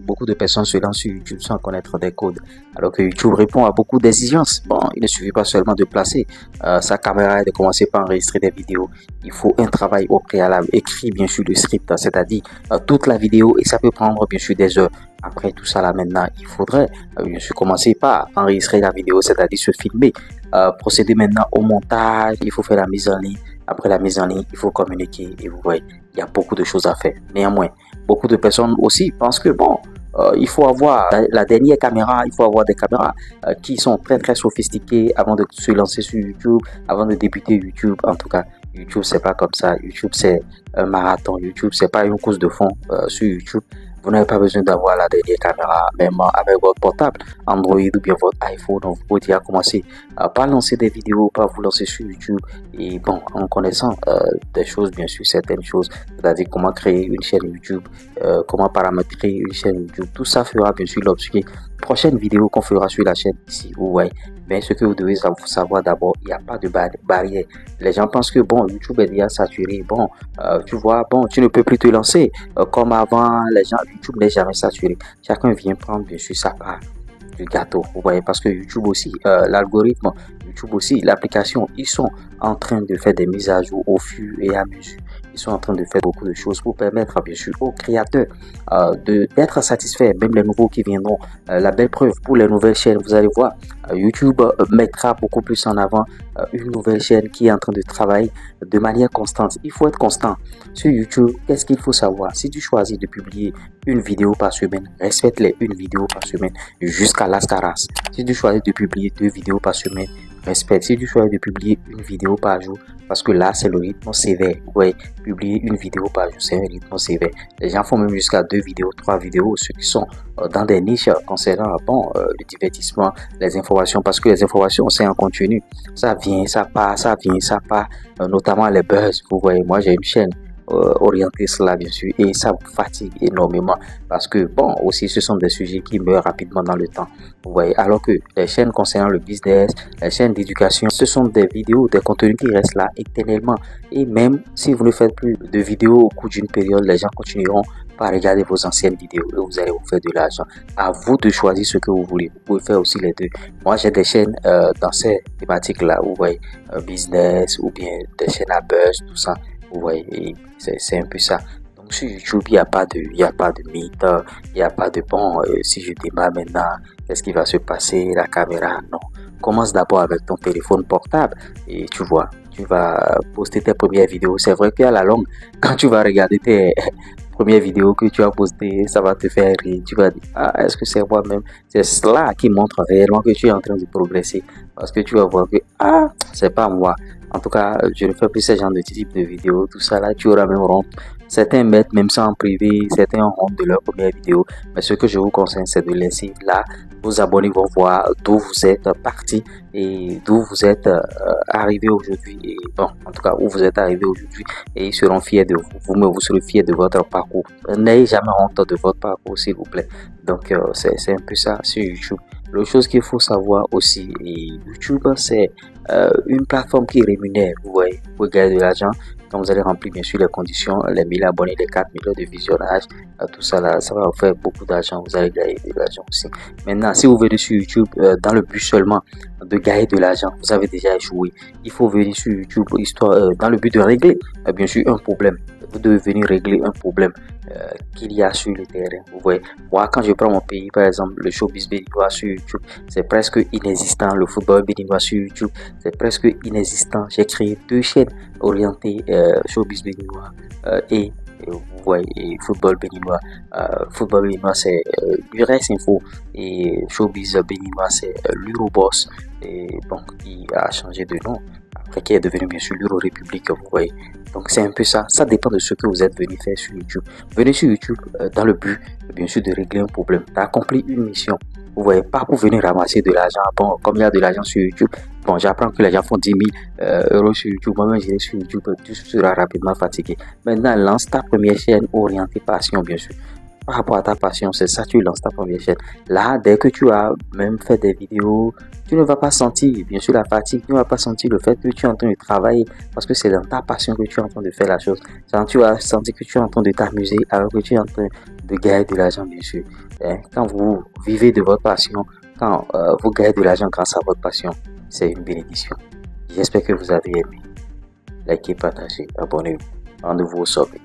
beaucoup de personnes se lancent sur YouTube sans connaître des codes, alors que YouTube répond à beaucoup d'exigences. Bon, il ne suffit pas seulement de placer sa caméra et de commencer par enregistrer des vidéos. Il faut un travail au préalable, écrit bien sûr le script, c'est-à-dire toute la vidéo, et ça peut prendre bien sûr des heures. Après tout ça là maintenant, il faudrait bien sûr commencer par enregistrer la vidéo, c'est-à-dire se filmer, procéder maintenant au montage, il faut faire la mise en ligne. Après la mise en ligne, il faut communiquer et vous voyez, il y a beaucoup de choses à faire. Néanmoins, beaucoup de personnes aussi pensent que bon, il faut avoir la dernière caméra, il faut avoir des caméras qui sont très très sophistiquées avant de se lancer sur YouTube, avant de débuter YouTube. En tout cas, YouTube c'est pas comme ça. YouTube c'est un marathon. YouTube c'est pas une course de fond sur YouTube. Vous n'avez pas besoin d'avoir la dernière caméra, même avec votre portable, Android ou bien votre iPhone. Vous pouvez déjà commencer par lancer des vidéos, par vous lancer sur YouTube. Et bon, en connaissant des choses, bien sûr, certaines choses, c'est-à-dire comment créer une chaîne YouTube, comment paramétrer une chaîne YouTube. Tout ça fera bien sûr l'objet des prochaines vidéos qu'on fera sur la chaîne ici. Vous voyez. Mais ce que vous devez savoir d'abord, il n'y a pas de barrière. Les gens pensent que bon, YouTube est déjà saturé. Bon, tu vois, bon, tu ne peux plus te lancer comme avant. Les gens, YouTube n'est jamais saturé. Chacun vient prendre bien sûr sa part du gâteau. Vous voyez, parce que YouTube aussi, l'algorithme, YouTube aussi, l'application, ils sont en train de faire des mises à jour au fur et à mesure. Ils sont en train de faire beaucoup de choses pour permettre bien sûr aux créateurs d'être satisfaits, même les nouveaux qui viendront. La belle preuve pour les nouvelles chaînes, vous allez voir, YouTube mettra beaucoup plus en avant une nouvelle chaîne qui est en train de travailler de manière constante. Il faut être constant sur YouTube. Qu'est-ce qu'il faut savoir? Si tu choisis de publier une vidéo par semaine, respecte-les, une vidéo par semaine jusqu'à l'Ascaras. Si tu choisis de publier 2 vidéos par semaine, respecte. Si tu choisis de publier une vidéo par jour, parce que là c'est le rythme sévère. Ouais, publier une vidéo par jour, c'est un rythme sévère. Les gens font même jusqu'à 2 vidéos, 3 vidéos, ceux qui sont dans des niches concernant bon, le divertissement, les informations, parce que les informations c'est en continu. Ça vient, ça part, ça vient, ça part, notamment les buzz. Vous voyez, moi j'ai une chaîne orienter cela bien sûr, et ça vous fatigue énormément parce que bon, aussi ce sont des sujets qui meurent rapidement dans le temps, vous voyez, alors que les chaînes concernant le business, les chaînes d'éducation, ce sont des vidéos, des contenus qui restent là éternellement, et même si vous ne faites plus de vidéos au cours d'une période, les gens continueront par regarder vos anciennes vidéos et vous allez vous faire de l'argent. À vous de choisir ce que vous voulez. Vous pouvez faire aussi les deux. Moi j'ai des chaînes dans ces thématiques là, vous voyez, business ou bien des chaînes à buzz, tout ça. Vous voyez, c'est un peu ça. Donc sur YouTube, il n'y a pas de mythe, il n'y a pas de bon, si je démarre maintenant, qu'est-ce qui va se passer, la caméra, non. Commence d'abord avec ton téléphone portable et tu vois, tu vas poster tes premières vidéos. C'est vrai qu'à la longue, quand tu vas regarder tes premières vidéos que tu as postées, ça va te faire rire. Tu vas dire, ah, est-ce que c'est moi-même? C'est cela qui montre réellement que tu es en train de progresser. Parce que tu vas voir que, ah, c'est pas moi. En tout cas, je ne fais plus ce genre de type de vidéos, tout ça là, tu auras même honte. Certains mettent même ça en privé, certains ont honte de leur première vidéo. Mais ce que je vous conseille, c'est de laisser là. Vos abonnés vont voir d'où vous êtes parti et d'où vous êtes arrivé aujourd'hui. Et bon, en tout cas, où vous êtes arrivé aujourd'hui. Et ils seront fiers de vous. Vous-même, vous serez fiers de votre parcours. N'ayez jamais honte de votre parcours, s'il vous plaît. Donc, c'est un peu ça sur YouTube. L'autre chose qu'il faut savoir aussi, et YouTube, c'est une plateforme qui rémunère. Vous voyez, vous pouvez gagner de l'argent quand vous allez remplir bien sûr les conditions, les 1000 abonnés, les 4000 heures de visionnage, tout ça là, ça va vous faire beaucoup d'argent. Vous allez gagner de l'argent aussi. Maintenant, si vous venez sur YouTube dans le but seulement de gagner de l'argent, vous avez déjà échoué. Il faut venir sur YouTube histoire, dans le but de régler bien sûr un problème. Vous devez venir régler un problème qu'il y a sur le terrain. Vous voyez, moi quand je prends mon pays par exemple, le showbiz béninois sur YouTube, c'est presque inexistant. Le football béninois sur YouTube, c'est presque inexistant. J'ai créé 2 chaînes orientées showbiz béninois et vous voyez, et football béninois. Football béninois c'est l'URES Info et showbiz béninois c'est l'Uroboss, et bon, qui a changé de nom après, qui est devenu bien sûr l'Euro République, vous voyez. Donc c'est un peu ça, ça dépend de ce que vous êtes venu faire sur YouTube. Venez sur YouTube dans le but bien sûr de régler un problème. Tu as accompli une mission, vous voyez, pas pour venir ramasser de l'argent. Bon, comme il y a de l'argent sur YouTube, bon, j'apprends que les gens font 10 000 euros sur YouTube. Moi-même j'irai sur YouTube, tu seras rapidement fatigué. Maintenant lance ta première chaîne orientée passion bien sûr. par rapport à ta passion, c'est ça, tu lances ta première chaîne. Là, dès que tu as même fait des vidéos, tu ne vas pas sentir, bien sûr, la fatigue, tu ne vas pas sentir le fait que tu es en train de travailler parce que c'est dans ta passion que tu es en train de faire la chose. Quand tu vas sentir que tu es en train de t'amuser alors que tu es en train de gagner de l'argent, bien sûr. Hein, quand vous vivez de votre passion, quand vous gagnez de l'argent grâce à votre passion, c'est une bénédiction. J'espère que vous avez aimé. Likez, partagez, abonnez-vous. Rendez-vous au sommet.